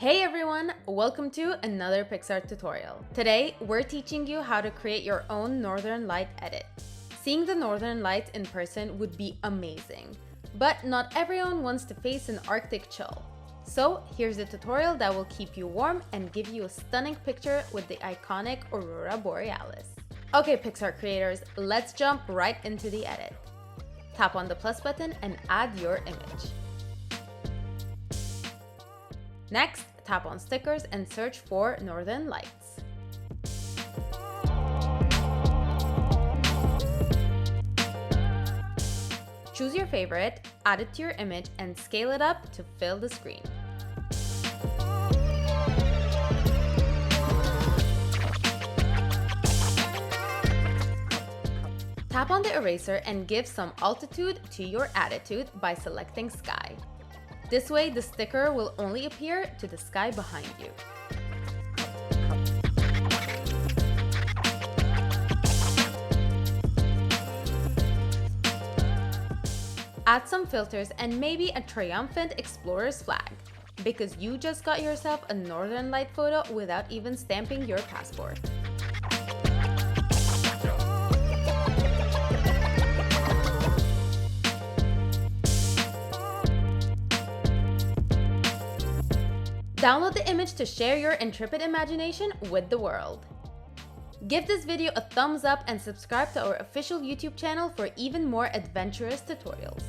Hey everyone, welcome to another Picsart tutorial. Today, we're teaching you how to create your own Northern Light edit. Seeing the Northern Lights in person would be amazing, but not everyone wants to face an Arctic chill. So here's a tutorial that will keep you warm and give you a stunning picture with the iconic Aurora Borealis. Okay Picsart creators, let's jump right into the edit. Tap on the plus button and add your image. Next, tap on stickers and search for Northern Lights. Choose your favorite, add it to your image, and scale it up to fill the screen. Tap on the eraser and give some altitude to your attitude by selecting Sky. This way, the sticker will only appear to the sky behind you. Add some filters and maybe a triumphant explorer's flag, because you just got yourself a Northern Light photo without even stamping your passport. Download the image to share your intrepid imagination with the world. Give this video a thumbs up and subscribe to our official YouTube channel for even more adventurous tutorials.